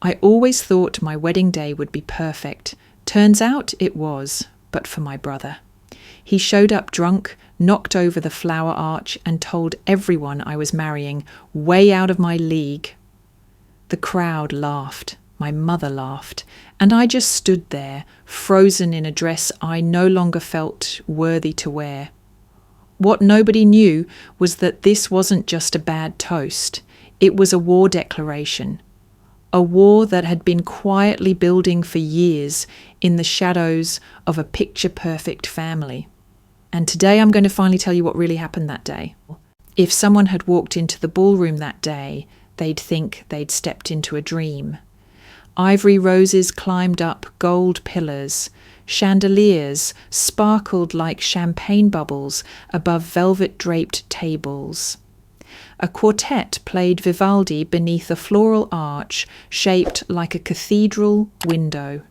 I always thought my wedding day would be perfect. Turns out it was, but for my brother. He showed up drunk, knocked over the flower arch, and told everyone I was marrying, way out of my league. The crowd laughed, my mother laughed, and I just stood there, frozen in a dress I no longer felt worthy to wear. What nobody knew was that this wasn't just a bad toast. It was a war declaration. A war that had been quietly building for years in the shadows of a picture-perfect family. And today I'm going to finally tell you what really happened that day. If someone had walked into the ballroom that day, they'd think they'd stepped into a dream. Ivory roses climbed up gold pillars. Chandeliers sparkled like champagne bubbles above velvet-draped tables. A quartet played Vivaldi beneath a floral arch shaped like a cathedral window.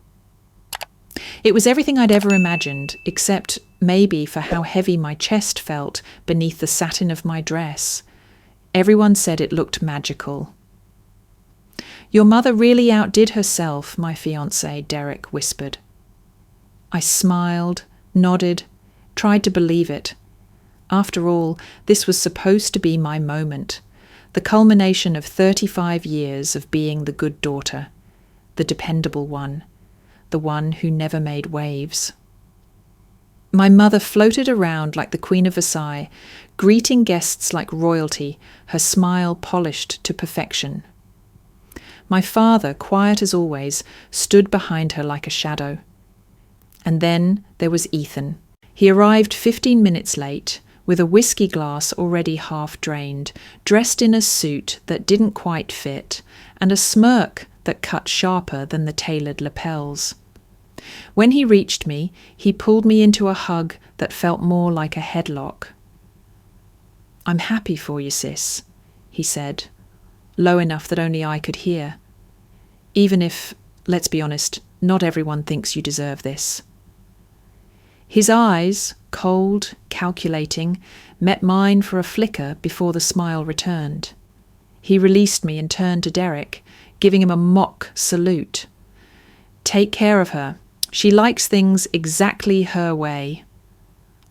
It was everything I'd ever imagined, except maybe for how heavy my chest felt beneath the satin of my dress. Everyone said it looked magical. "Your mother really outdid herself," my fiancé, Derek, whispered. I smiled, nodded, tried to believe it. After all, this was supposed to be my moment, the culmination of 35 years of being the good daughter, the dependable one, the one who never made waves. My mother floated around like the Queen of Versailles, greeting guests like royalty, her smile polished to perfection. My father, quiet as always, stood behind her like a shadow. And then there was Ethan. He arrived 15 minutes late, with a whiskey glass already half drained, dressed in a suit that didn't quite fit, and a smirk that cut sharper than the tailored lapels. When he reached me, he pulled me into a hug that felt more like a headlock. "I'm happy for you, sis," he said, low enough that only I could hear. "Even if, let's be honest, not everyone thinks you deserve this." His eyes, cold, calculating, met mine for a flicker before the smile returned. He released me and turned to Derek, giving him a mock salute. "Take care of her. She likes things exactly her way."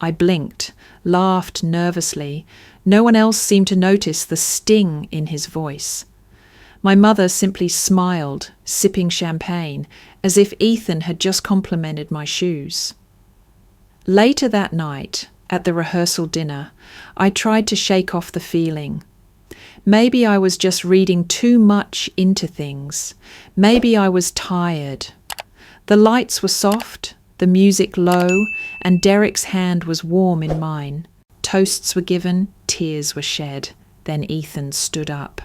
I blinked, laughed nervously. No one else seemed to notice the sting in his voice. My mother simply smiled, sipping champagne, as if Ethan had just complimented my shoes. Later that night, at the rehearsal dinner, I tried to shake off the feeling. Maybe I was just reading too much into things. Maybe I was tired. The lights were soft, the music low, and Derek's hand was warm in mine. Toasts were given, tears were shed. Then Ethan stood up.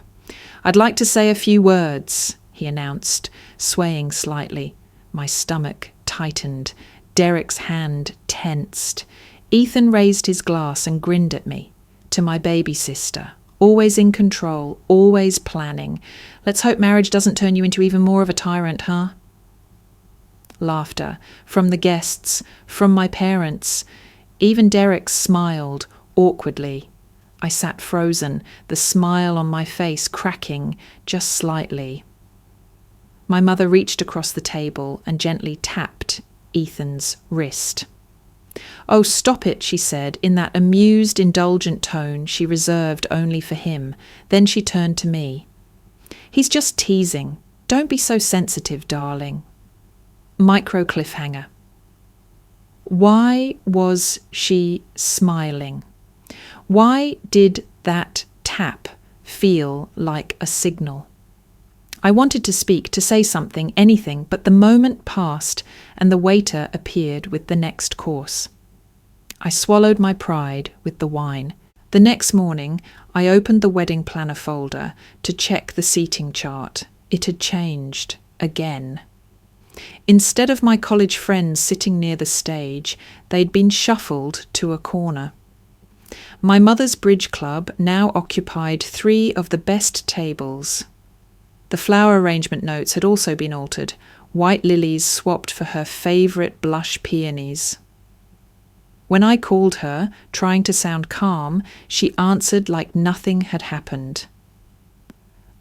"I'd like to say a few words," he announced, swaying slightly. My stomach tightened. Derek's hand tensed. Ethan raised his glass and grinned at me. "To my baby sister. Always in control, always planning. Let's hope marriage doesn't turn you into even more of a tyrant, huh?" Laughter. From the guests. From my parents. Even Derek smiled, awkwardly. I sat frozen, the smile on my face cracking, just slightly. My mother reached across the table and gently tapped Ethan's wrist. "Oh, stop it," she said, in that amused, indulgent tone she reserved only for him. Then she turned to me. "He's just teasing. Don't be so sensitive, darling." Micro cliffhanger. Why was she smiling? Why did that tap feel like a signal? I wanted to speak, to say something, anything, but the moment passed and the waiter appeared with the next course. I swallowed my pride with the wine. The next morning, I opened the wedding planner folder to check the seating chart. It had changed again. Instead of my college friends sitting near the stage, they'd been shuffled to a corner. My mother's bridge club now occupied 3 of the best tables. The flower arrangement notes had also been altered, white lilies swapped for her favourite blush peonies. When I called her, trying to sound calm, she answered like nothing had happened.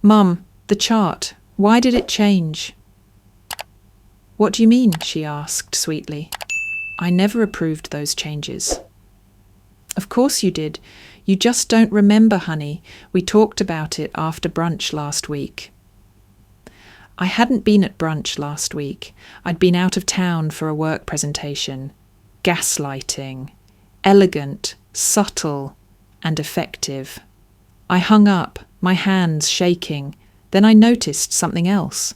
"Mum, the chart. Why did it change? What do you mean? She asked sweetly. I never approved those changes. Of course you did. You just don't remember, honey. We talked about it after brunch last week. I hadn't been at brunch last week. I'd been out of town for a work presentation. Gaslighting. Elegant, subtle, and effective. I hung up, my hands shaking. Then I noticed something else.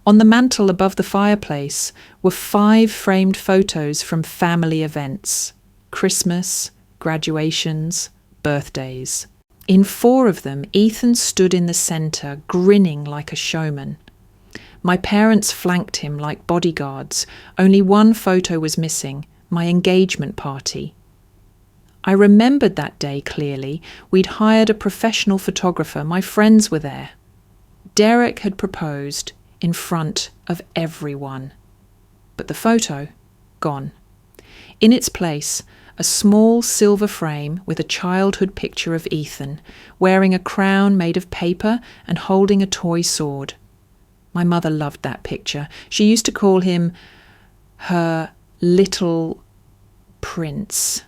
On the mantel above the fireplace were 5 framed photos from family events. Christmas, graduations, birthdays. In 4 of them, Ethan stood in the centre, grinning like a showman. My parents flanked him like bodyguards. Only one photo was missing, my engagement party. I remembered that day clearly. We'd hired a professional photographer. My friends were there. Derek had proposed in front of everyone. But the photo, gone. In its place, a small silver frame with a childhood picture of Ethan, wearing a crown made of paper and holding a toy sword. My mother loved that picture. She used to call him her little prince.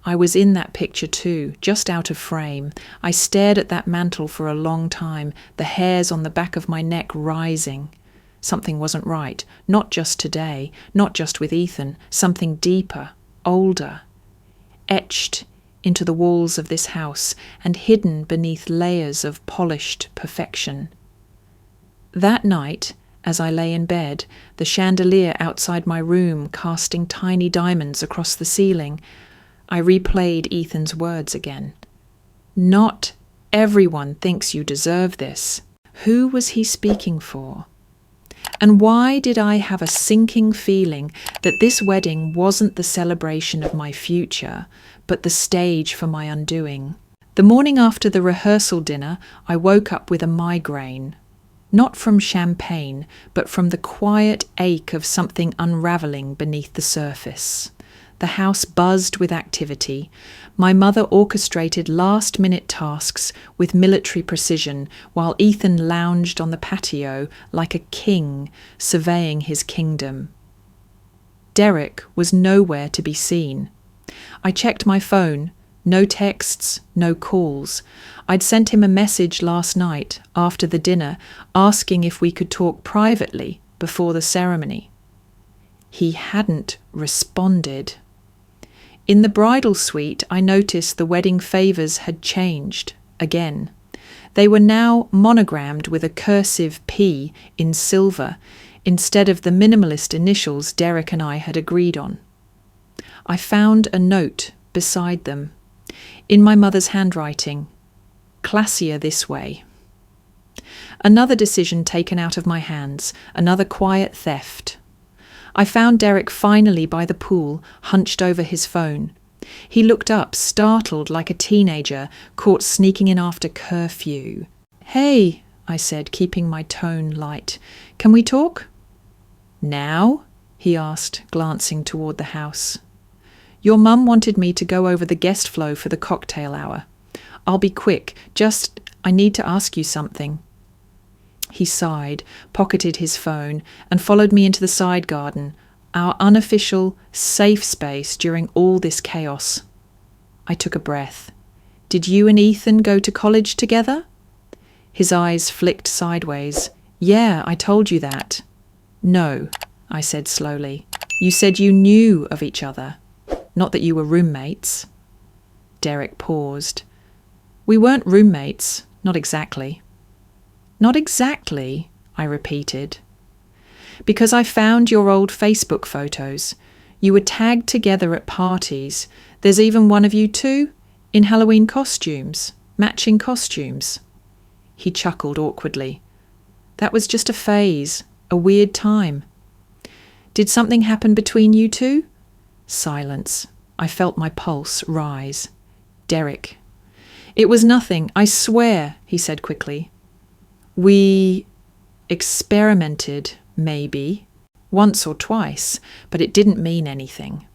I was in that picture too, just out of frame. I stared at that mantle for a long time, the hairs on the back of my neck rising. Something wasn't right, not just today, not just with Ethan, something deeper, older, etched into the walls of this house and hidden beneath layers of polished perfection. That night, as I lay in bed, the chandelier outside my room casting tiny diamonds across the ceiling, I replayed Ethan's words again. Not everyone thinks you deserve this. Who was he speaking for? And why did I have a sinking feeling that this wedding wasn't the celebration of my future, but the stage for my undoing? The morning after the rehearsal dinner, I woke up with a migraine. Not from champagne, but from the quiet ache of something unravelling beneath the surface. The house buzzed with activity. My mother orchestrated last-minute tasks with military precision, while Ethan lounged on the patio like a king, surveying his kingdom. Derek was nowhere to be seen. I checked my phone. No texts, no calls. I'd sent him a message last night, after the dinner, asking if we could talk privately before the ceremony. He hadn't responded. In the bridal suite, I noticed the wedding favours had changed, again. They were now monogrammed with a cursive P in silver, instead of the minimalist initials Derek and I had agreed on. I found a note beside them, in my mother's handwriting, classier this way. Another decision taken out of my hands, another quiet theft. I found Derek finally by the pool, hunched over his phone. He looked up, startled like a teenager, caught sneaking in after curfew. "Hey," I said, keeping my tone light. "Can we talk?" "Now?" he asked, glancing toward the house. "Your mum wanted me to go over the guest flow for the cocktail hour. I'll be quick, I need to ask you something." He sighed, pocketed his phone, and followed me into the side garden, our unofficial, safe space during all this chaos. I took a breath. "Did you and Ethan go to college together?" His eyes flicked sideways. "Yeah, I told you that." "No," I said slowly. "You said you knew of each other. Not that you were roommates." Derek paused. "We weren't roommates, not exactly." "Not exactly," I repeated. "Because I found your old Facebook photos. You were tagged together at parties. There's even one of you two in Halloween costumes, matching costumes." He chuckled awkwardly. "That was just a phase, a weird time." "Did something happen between you two?" Silence. I felt my pulse rise. Derek. "It was nothing, I swear," he said quickly. "We experimented, maybe, once or twice, but it didn't mean anything."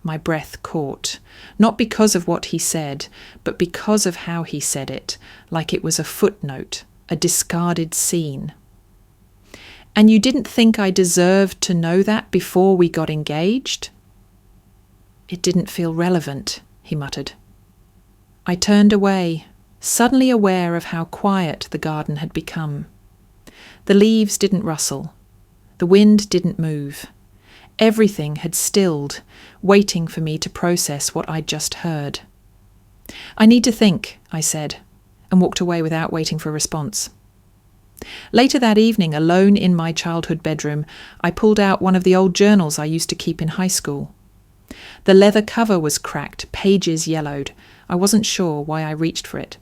My breath caught, not because of what he said, but because of how he said it, like it was a footnote, a discarded scene. And you didn't think I deserved to know that before we got engaged? It didn't feel relevant, he muttered. I turned away, suddenly aware of how quiet the garden had become. The leaves didn't rustle. The wind didn't move. Everything had stilled, waiting for me to process what I'd just heard. I need to think, I said, and walked away without waiting for a response. Later that evening, alone in my childhood bedroom, I pulled out one of the old journals I used to keep in high school. The leather cover was cracked, pages yellowed. I wasn't sure why I reached for it.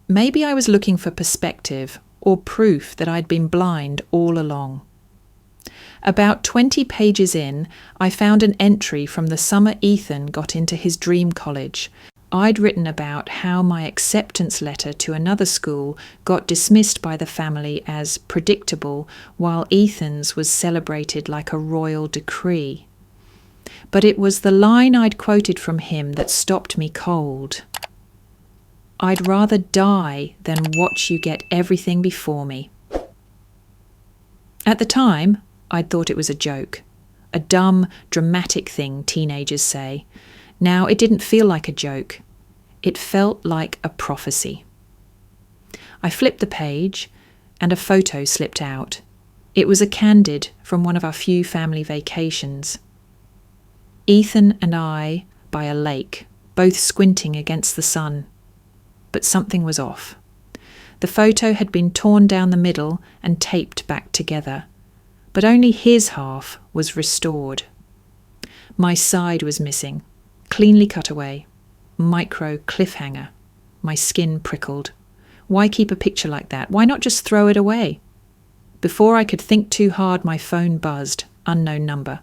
Maybe I was looking for perspective or proof that I'd been blind all along. About 20 pages in, I found an entry from the summer Ethan got into his dream college. I'd written about how my acceptance letter to another school got dismissed by the family as predictable, while Ethan's was celebrated like a royal decree. But it was the line I'd quoted from him that stopped me cold. I'd rather die than watch you get everything before me. At the time, I'd thought it was a joke, a dumb, dramatic thing teenagers say. Now it didn't feel like a joke. It felt like a prophecy. I flipped the page, and a photo slipped out. It was a candid from one of our few family vacations. Ethan and I by a lake, both squinting against the sun. But something was off. The photo had been torn down the middle and taped back together, but only his half was restored. My side was missing, cleanly cut away, micro cliffhanger. My skin prickled. Why keep a picture like that? Why not just throw it away? Before I could think too hard, my phone buzzed, unknown number.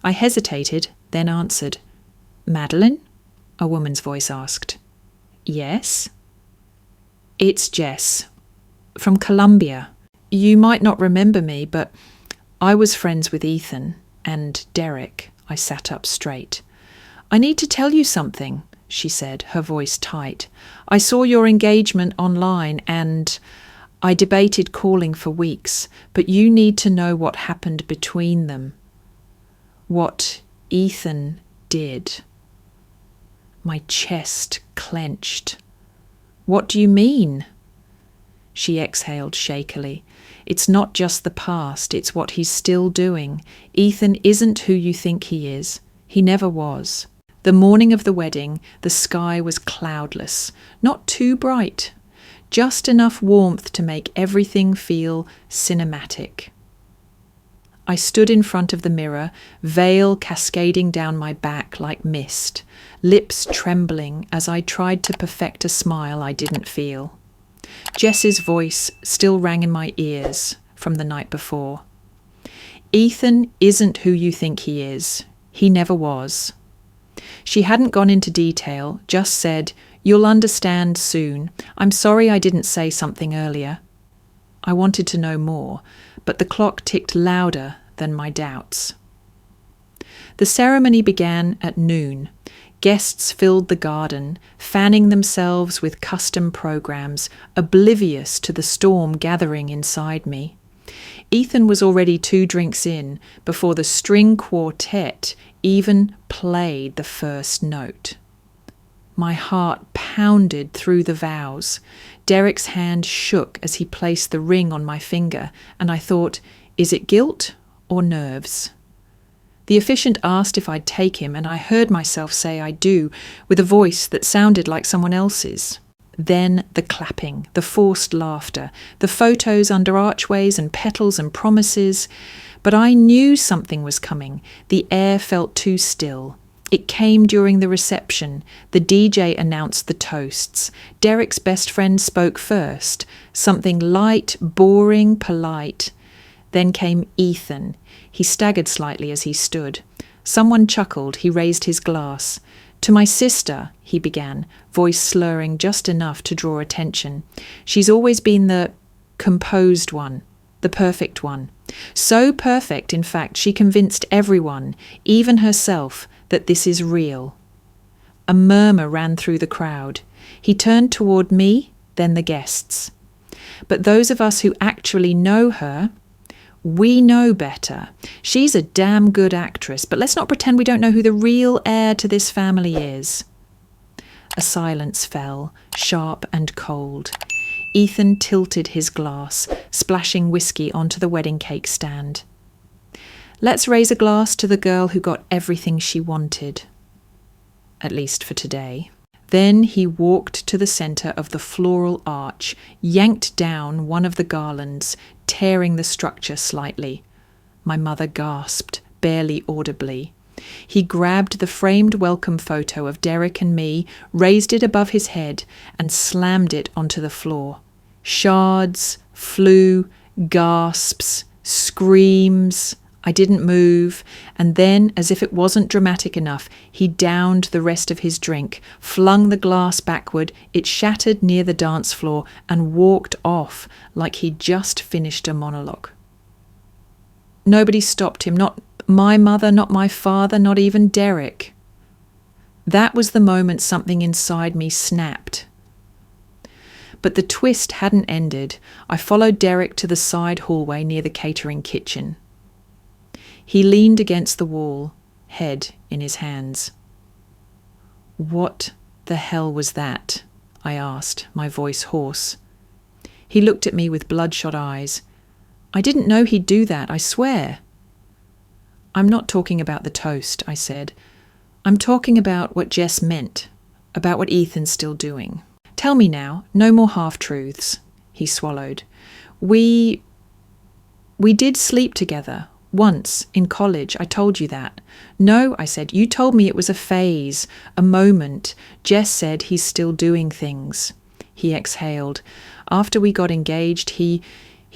I hesitated, then answered. "Madelyn?" a woman's voice asked. "Yes?" "It's Jess, from Colombia. You might not remember me, but I was friends with Ethan and Derek." I sat up straight. "I need to tell you something," she said, her voice tight. "I saw your engagement online and I debated calling for weeks, but you need to know what happened between them. What Ethan did." My chest clenched. "What do you mean?" She exhaled shakily. "It's not just the past, it's what he's still doing. Ethan isn't who you think he is. He never was." The morning of the wedding, the sky was cloudless, not too bright, just enough warmth to make everything feel cinematic. I stood in front of the mirror, veil cascading down my back like mist, lips trembling as I tried to perfect a smile I didn't feel. Jess's voice still rang in my ears from the night before. "Ethan isn't who you think he is. He never was." She hadn't gone into detail, just said, "You'll understand soon. I'm sorry I didn't say something earlier." I wanted to know more, but the clock ticked louder than my doubts. The ceremony began at noon. Guests filled the garden, fanning themselves with custom programs, oblivious to the storm gathering inside me. Ethan was already 2 drinks in before the string quartet even played the first note. My heart pounded through the vows. Derek's hand shook as he placed the ring on my finger, and I thought, is it guilt or nerves? The officiant asked if I'd take him, and I heard myself say I do, with a voice that sounded like someone else's. Then the clapping, the forced laughter, the photos under archways and petals and promises. But I knew something was coming. The air felt too still. It came during the reception. The DJ announced the toasts. Derek's best friend spoke first. Something light, boring, polite. Then came Ethan. He staggered slightly as he stood. Someone chuckled. He raised his glass. "To my sister," he began, voice slurring just enough to draw attention. "She's always been the composed one, the perfect one. So perfect, in fact, she convinced everyone, even herself, that this is real." A murmur ran through the crowd. He turned toward me, then the guests. But those of us who actually know her, we know better. She's a damn good actress, but let's not pretend we don't know who the real heir to this family is. A silence fell, sharp and cold. Ethan tilted his glass, splashing whiskey onto the wedding cake stand. Let's raise a glass to the girl who got everything she wanted. At least for today. Then he walked to the centre of the floral arch, yanked down one of the garlands, tearing the structure slightly. My mother gasped, barely audibly. He grabbed the framed welcome photo of Derek and me, raised it above his head, and slammed it onto the floor. Shards flew, gasps, screams. I didn't move, and then, as if it wasn't dramatic enough, he downed the rest of his drink, flung the glass backward, it shattered near the dance floor, and walked off like he'd just finished a monologue. Nobody stopped him, not my mother, not my father, not even Derek. That was the moment something inside me snapped. But the twist hadn't ended. I followed Derek to the side hallway near the catering kitchen. He leaned against the wall, head in his hands. "What the hell was that?" I asked, my voice hoarse. He looked at me with bloodshot eyes. "I didn't know he'd do that, I swear." "I'm not talking about the toast," I said. "I'm talking about what Jess meant, about what Ethan's still doing. Tell me now, no more half-truths." He swallowed. We did sleep together. Once, in college, I told you that. "No," I said, "you told me it was a phase, a moment. Jess said he's still doing things." He exhaled. "After we got engaged, he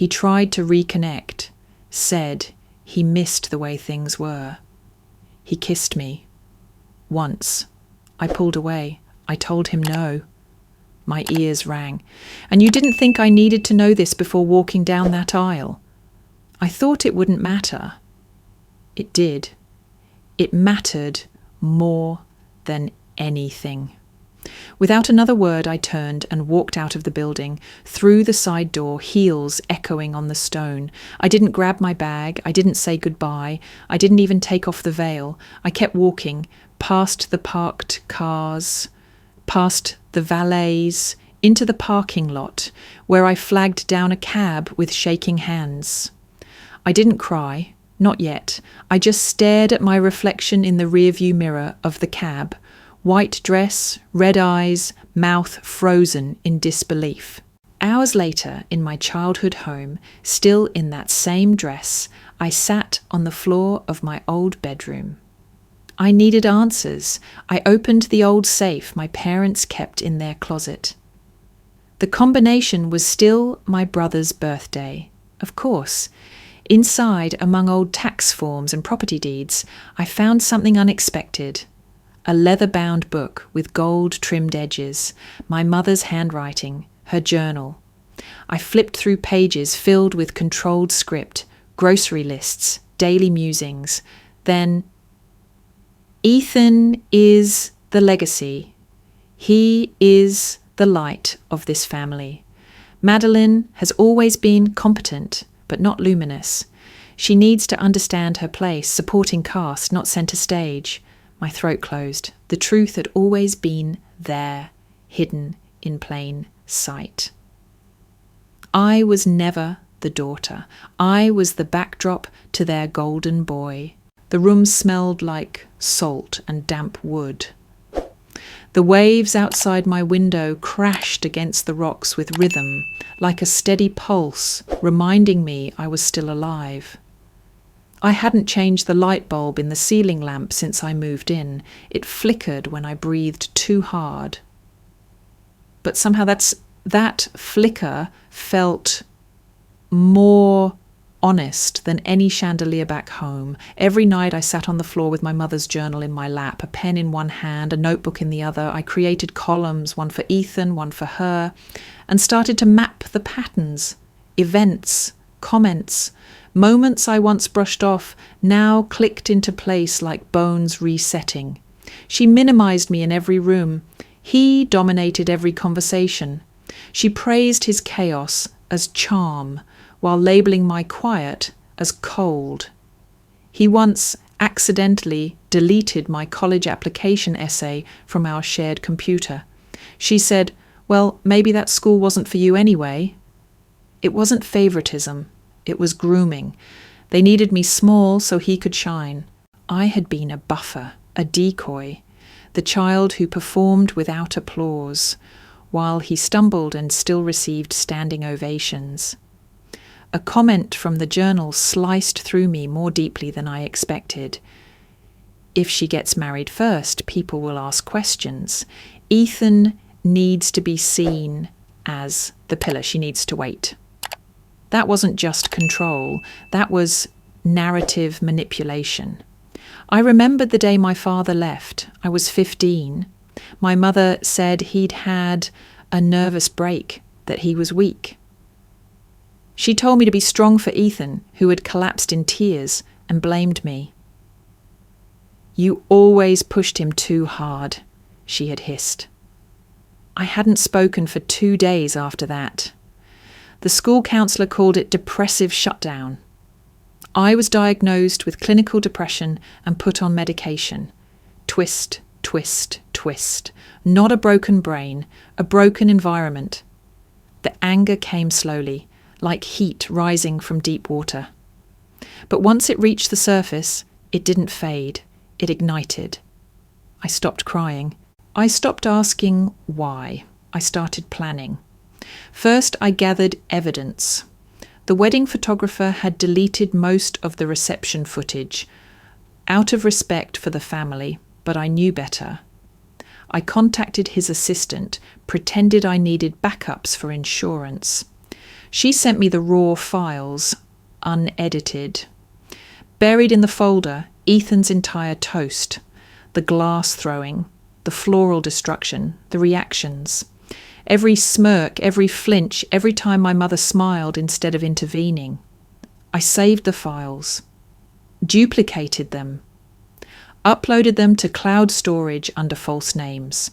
tried to reconnect. Said he missed the way things were. He kissed me. Once. I pulled away. I told him no." My ears rang. "And you didn't think I needed to know this before walking down that aisle?" "I thought it wouldn't matter." It did. It mattered more than anything. Without another word, I turned and walked out of the building, through the side door, heels echoing on the stone. I didn't grab my bag. I didn't say goodbye. I didn't even take off the veil. I kept walking, past the parked cars, past the valets, into the parking lot, where I flagged down a cab with shaking hands. I didn't cry, not yet. I just stared at my reflection in the rearview mirror of the cab, white dress, red eyes, mouth frozen in disbelief. Hours later, in my childhood home, still in that same dress, I sat on the floor of my old bedroom. I needed answers. I opened the old safe my parents kept in their closet. The combination was still my brother's birthday, of course. Inside, among old tax forms and property deeds, I found something unexpected. A leather-bound book with gold-trimmed edges, my mother's handwriting, her journal. I flipped through pages filled with controlled script, grocery lists, daily musings. Then, "Ethan is the legacy. He is the light of this family. Madelyn has always been competent, but not luminous. She needs to understand her place, supporting cast, not centre stage." My throat closed. The truth had always been there, hidden in plain sight. I was never the daughter. I was the backdrop to their golden boy. The room smelled like salt and damp wood. The waves outside my window crashed against the rocks with rhythm, like a steady pulse, reminding me I was still alive. I hadn't changed the light bulb in the ceiling lamp since I moved in. It flickered when I breathed too hard. But somehow that flicker felt more honest than any chandelier back home. Every night I sat on the floor with my mother's journal in my lap, a pen in one hand, a notebook in the other. I created columns, one for Ethan, one for her, and started to map the patterns, events, comments, moments I once brushed off, now clicked into place like bones resetting. She minimized me in every room. He dominated every conversation. She praised his chaos as charm, while labelling my quiet as cold. He once accidentally deleted my college application essay from our shared computer. She said, "Well, maybe that school wasn't for you anyway." It wasn't favoritism, it was grooming. They needed me small so he could shine. I had been a buffer, a decoy, the child who performed without applause, while he stumbled and still received standing ovations. A comment from the journal sliced through me more deeply than I expected. If she gets married first, people will ask questions. Ethan needs to be seen as the pillar. She needs to wait. That wasn't just control. That was narrative manipulation. I remembered the day my father left. I was 15. My mother said he'd had a nervous break, that he was weak. She told me to be strong for Ethan, who had collapsed in tears, and blamed me. "You always pushed him too hard," she had hissed. I hadn't spoken for 2 days after that. The school counsellor called it depressive shutdown. I was diagnosed with clinical depression and put on medication. Twist, twist, twist. Not a broken brain, a broken environment. The anger came slowly, like heat rising from deep water. But once it reached the surface, it didn't fade. It ignited. I stopped crying. I stopped asking why. I started planning. First, I gathered evidence. The wedding photographer had deleted most of the reception footage, out of respect for the family, but I knew better. I contacted his assistant, pretended I needed backups for insurance. She sent me the raw files, unedited. Buried in the folder, Ethan's entire toast, the glass throwing, the floral destruction, the reactions. Every smirk, every flinch, every time my mother smiled instead of intervening. I saved the files, duplicated them, uploaded them to cloud storage under false names.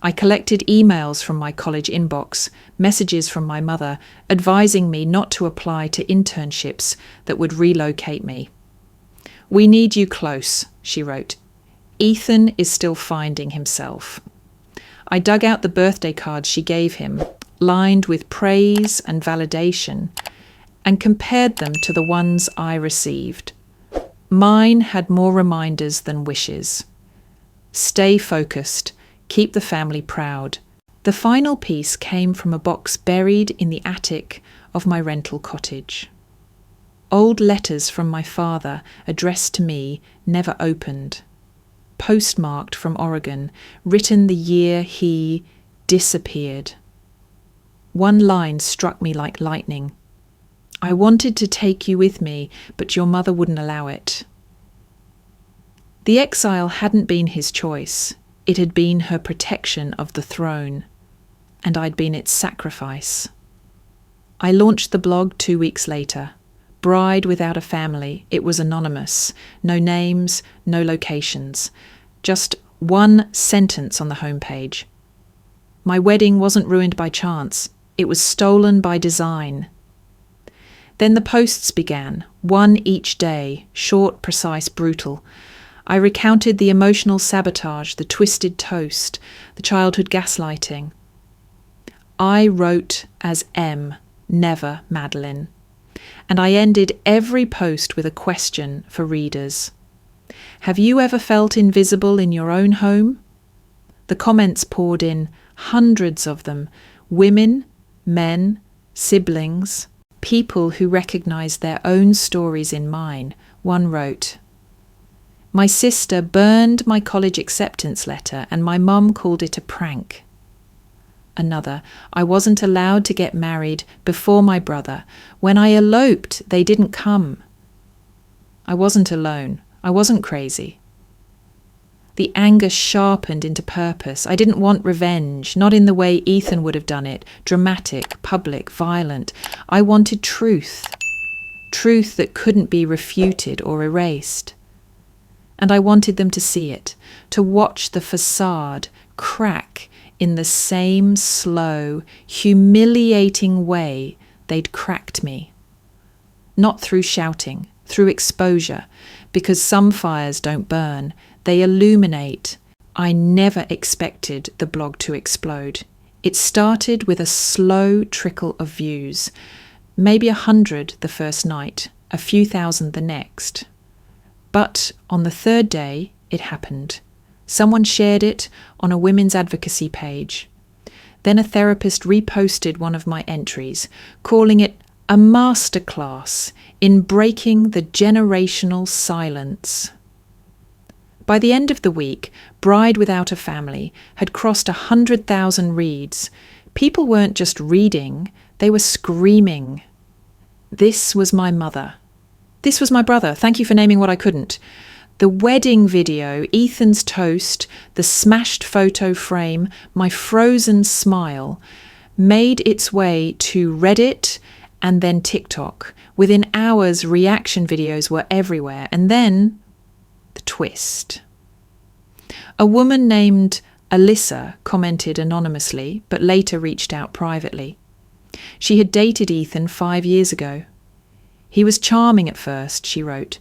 I collected emails from my college inbox, messages from my mother, advising me not to apply to internships that would relocate me. "We need you close," she wrote. "Ethan is still finding himself." I dug out the birthday cards she gave him, lined with praise and validation, and compared them to the ones I received. Mine had more reminders than wishes. Stay focused, keep the family proud. The final piece came from a box buried in the attic of my rental cottage. Old letters from my father, addressed to me, never opened. Postmarked from Oregon, written the year he disappeared. One line struck me like lightning. "I wanted to take you with me, but your mother wouldn't allow it." The exile hadn't been his choice. It had been her protection of the throne, and I'd been its sacrifice. I launched the blog 2 weeks later. Bride without a family. It was anonymous. No names, no locations. Just one sentence on the homepage. My wedding wasn't ruined by chance. It was stolen by design. Then the posts began, one each day, short, precise, brutal. I recounted the emotional sabotage, the twisted toast, the childhood gaslighting. I wrote as M, never Madelyn. And I ended every post with a question for readers. Have you ever felt invisible in your own home? The comments poured in, hundreds of them, women, men, siblings, people who recognized their own stories in mine. One wrote, "My sister burned my college acceptance letter and my mum called it a prank." Another, "I wasn't allowed to get married before my brother. When I eloped, they didn't come." I wasn't alone. I wasn't crazy. The anger sharpened into purpose. I didn't want revenge, not in the way Ethan would have done it, dramatic, public, violent. I wanted truth. Truth that couldn't be refuted or erased. And I wanted them to see it, to watch the facade crack in the same slow, humiliating way they'd cracked me. Not through shouting, through exposure, because some fires don't burn, they illuminate. I never expected the blog to explode. It started with a slow trickle of views, maybe 100 the first night, a few thousand the next. But on the third day, it happened. Someone shared it on a women's advocacy page. Then a therapist reposted one of my entries, calling it a masterclass in breaking the generational silence. By the end of the week, Bride Without a Family had crossed 100,000 reads. People weren't just reading, they were screaming. This was my mother. This was my brother. Thank you for naming what I couldn't. The wedding video, Ethan's toast, the smashed photo frame, my frozen smile, made its way to Reddit and then TikTok. Within hours, reaction videos were everywhere. And then the twist. A woman named Alyssa commented anonymously, but later reached out privately. She had dated Ethan 5 years ago. He was charming at first, she wrote.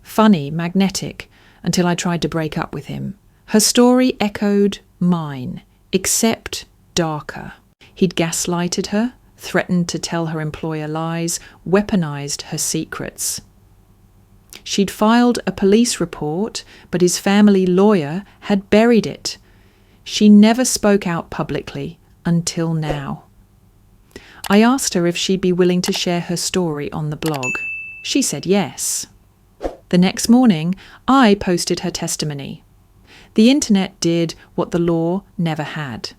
Funny, magnetic, until I tried to break up with him. Her story echoed mine, except darker. He'd gaslighted her, threatened to tell her employer lies, weaponized her secrets. She'd filed a police report, but his family lawyer had buried it. She never spoke out publicly until now. I asked her if she'd be willing to share her story on the blog. She said yes. The next morning, I posted her testimony. The internet did what the law never had.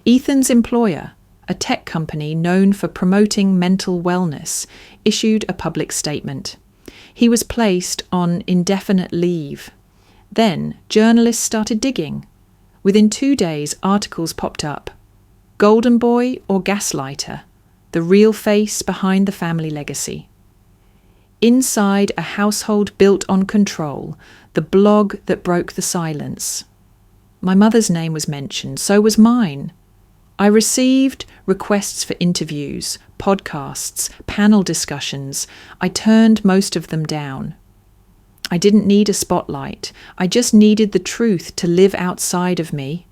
Ethan's employer, a tech company known for promoting mental wellness, issued a public statement. He was placed on indefinite leave. Then journalists started digging. Within 2 days, articles popped up. Golden Boy or Gaslighter, the real face behind the family legacy. Inside a household built on control, the blog that broke the silence. My mother's name was mentioned, so was mine. I received requests for interviews, podcasts, panel discussions. I turned most of them down. I didn't need a spotlight. I just needed the truth to live outside of me.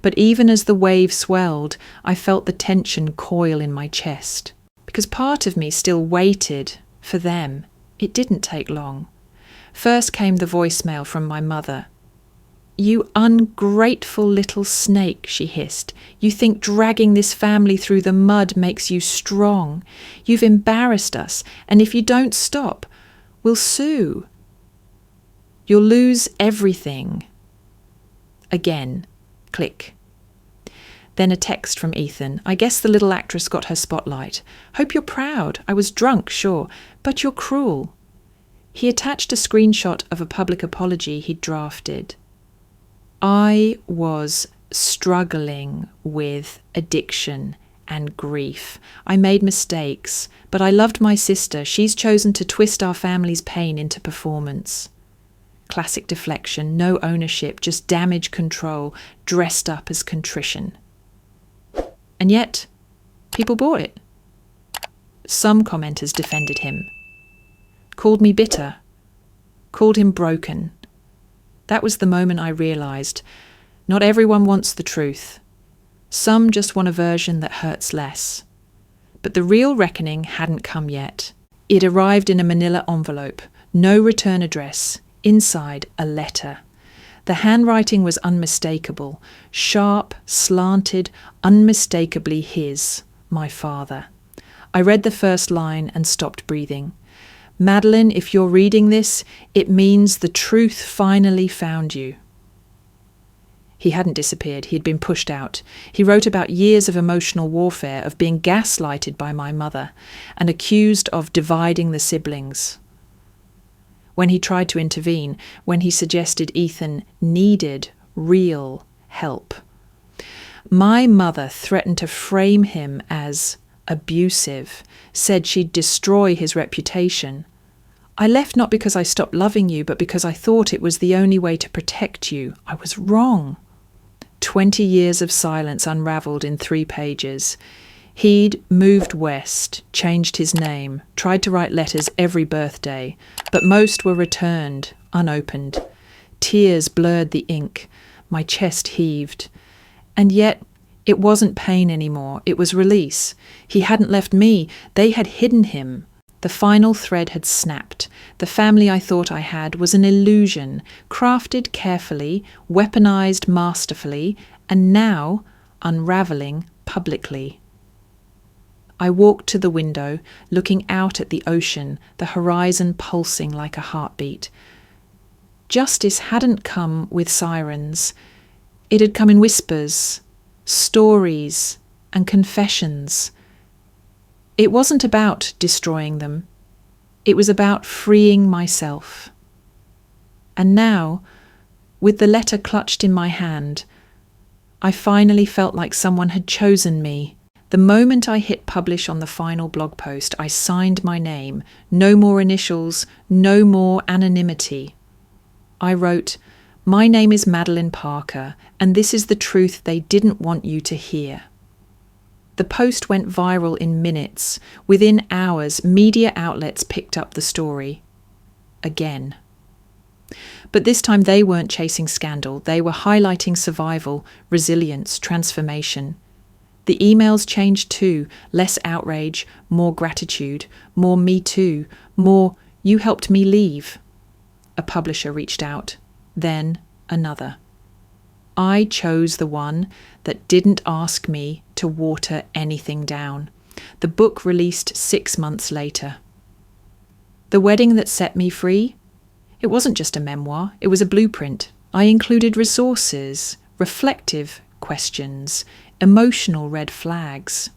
But even as the wave swelled, I felt the tension coil in my chest. Because part of me still waited for them. It didn't take long. First came the voicemail from my mother. "You ungrateful little snake," she hissed. "You think dragging this family through the mud makes you strong. You've embarrassed us, and if you don't stop, we'll sue. You'll lose everything." Again. Click. Then a text from Ethan. "I guess the little actress got her spotlight. Hope you're proud. I was drunk, sure, but you're cruel." He attached a screenshot of a public apology he'd drafted. I was struggling with addiction and grief. I made mistakes, but I loved my sister. She's chosen to twist our family's pain into performance. Classic deflection, no ownership, just damage control, dressed up as contrition. And yet, people bought it. Some commenters defended him, called me bitter, called him broken. That was the moment I realised, not everyone wants the truth. Some just want a version that hurts less. But the real reckoning hadn't come yet. It arrived in a manila envelope, no return address, inside a letter. The handwriting was unmistakable, sharp, slanted, unmistakably his, my father. I read the first line and stopped breathing. "Madelyn, if you're reading this, it means the truth finally found you." He hadn't disappeared. He had been pushed out. He wrote about years of emotional warfare, of being gaslighted by my mother, and accused of dividing the siblings. When he tried to intervene, when he suggested Ethan needed real help, my mother threatened to frame him as abusive, said she'd destroy his reputation. "I left not because I stopped loving you, but because I thought it was the only way to protect you. I was wrong." 20 years of silence unravelled in 3 pages. He'd moved west, changed his name, tried to write letters every birthday, but most were returned, unopened. Tears blurred the ink. My chest heaved. And yet, it wasn't pain anymore. It was release. He hadn't left me. They had hidden him. The final thread had snapped. The family I thought I had was an illusion, crafted carefully, weaponized masterfully, and now unraveling publicly. I walked to the window, looking out at the ocean, the horizon pulsing like a heartbeat. Justice hadn't come with sirens. It had come in whispers, stories, and confessions. It wasn't about destroying them. It was about freeing myself. And now, with the letter clutched in my hand, I finally felt like someone had chosen me. The moment I hit publish on the final blog post, I signed my name. No more initials, no more anonymity. I wrote, "My name is Madelyn Parker, and this is the truth they didn't want you to hear." The post went viral in minutes. Within hours, media outlets picked up the story. Again. But this time they weren't chasing scandal. They were highlighting survival, resilience, transformation. The emails changed too. Less outrage, more gratitude, more me too, more "you helped me leave." A publisher reached out, then another. I chose the one that didn't ask me to water anything down. The book released 6 months later. The wedding that set me free? It wasn't just a memoir, it was a blueprint. I included resources, reflective questions, emotional red flags.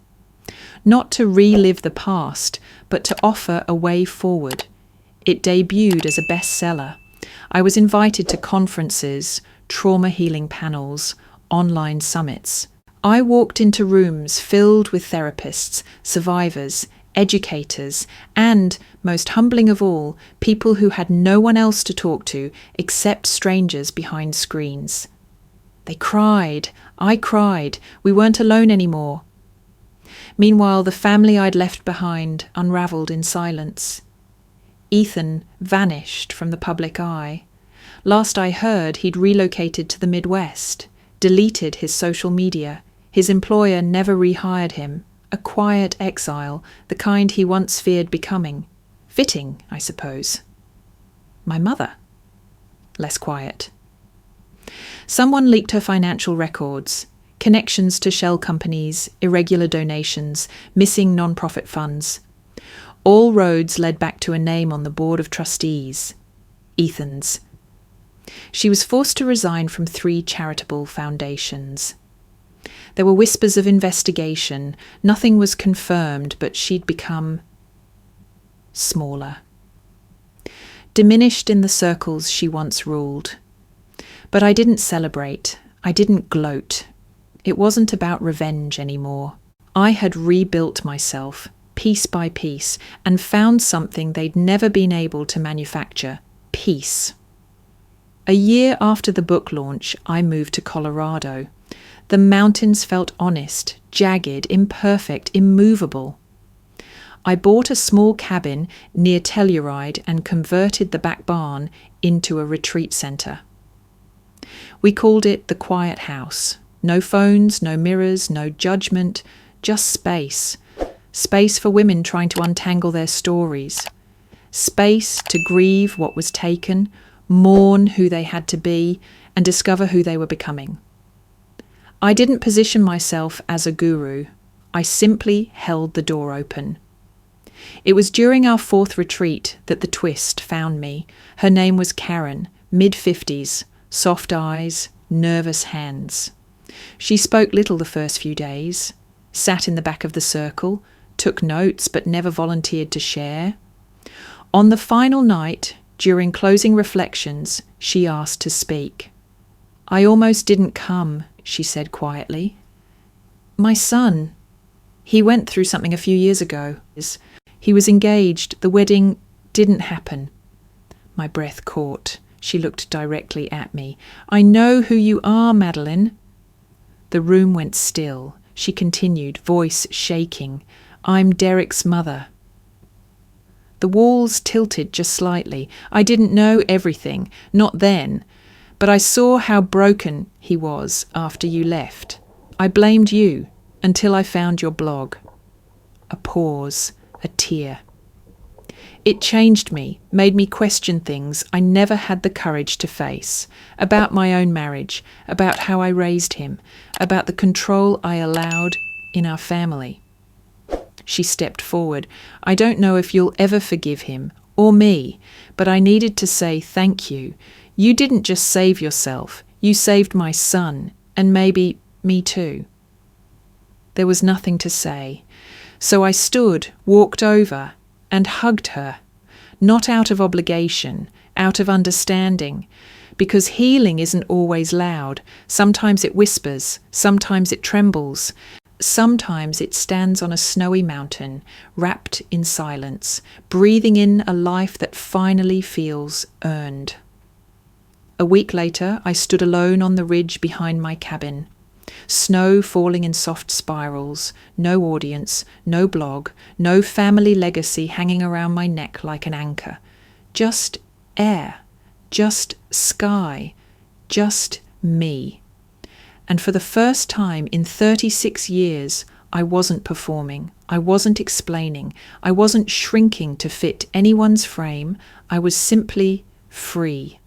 Not to relive the past, but to offer a way forward. It debuted as a bestseller. I was invited to conferences, trauma healing panels, online summits. I walked into rooms filled with therapists, survivors, educators, and, most humbling of all, people who had no one else to talk to except strangers behind screens. They cried. I cried. We weren't alone anymore. Meanwhile, the family I'd left behind unravelled in silence. Ethan vanished from the public eye. Last I heard, he'd relocated to the Midwest, deleted his social media. His employer never rehired him. A quiet exile, the kind he once feared becoming. Fitting, I suppose. My mother. Less quiet. Someone leaked her financial records, connections to shell companies, irregular donations, missing non-profit funds. All roads led back to a name on the board of trustees. Ethan's. She was forced to resign from 3 charitable foundations. There were whispers of investigation. Nothing was confirmed, but she'd become smaller. Diminished in the circles she once ruled. But I didn't celebrate. I didn't gloat. It wasn't about revenge anymore. I had rebuilt myself, piece by piece, and found something they'd never been able to manufacture: peace. A year after the book launch, I moved to Colorado. The mountains felt honest, jagged, imperfect, immovable. I bought a small cabin near Telluride and converted the back barn into a retreat centre. We called it the Quiet House. No phones, no mirrors, no judgment, just space. Space for women trying to untangle their stories. Space to grieve what was taken, mourn who they had to be, and discover who they were becoming. I didn't position myself as a guru. I simply held the door open. It was during our 4th retreat that the twist found me. Her name was Karen, mid-50s, soft eyes, nervous hands. She spoke little the first few days, sat in the back of the circle, took notes but never volunteered to share. On the final night, during closing reflections, she asked to speak. "I almost didn't come," she said quietly. "My son, he went through something a few years ago. He was engaged. The wedding didn't happen." My breath caught. She looked directly at me. "I know who you are, Madelyn." The room went still. she continued, voice shaking. I'm Derek's mother. The walls tilted just slightly. I didn't know everything, not then, but I saw how broken he was after you left. I blamed you until I found your blog. A pause, a tear. It changed me, made me question things I never had the courage to face, about my own marriage, about how I raised him, about the control I allowed in our family. She stepped forward. I don't know if you'll ever forgive him, or me, but I needed to say thank you. You didn't just save yourself, you saved my son, and maybe me too. There was nothing to say, so I stood, walked over, and hugged her, not out of obligation, out of understanding, because healing isn't always loud. Sometimes it whispers, sometimes it trembles, sometimes it stands on a snowy mountain, wrapped in silence, breathing in a life that finally feels earned. A week later, I stood alone on the ridge behind my cabin. Snow falling in soft spirals, no audience, no blog, no family legacy hanging around my neck like an anchor. Just air, just sky, just me. And for the first time in 36 years, I wasn't performing, I wasn't explaining, I wasn't shrinking to fit anyone's frame, I was simply free.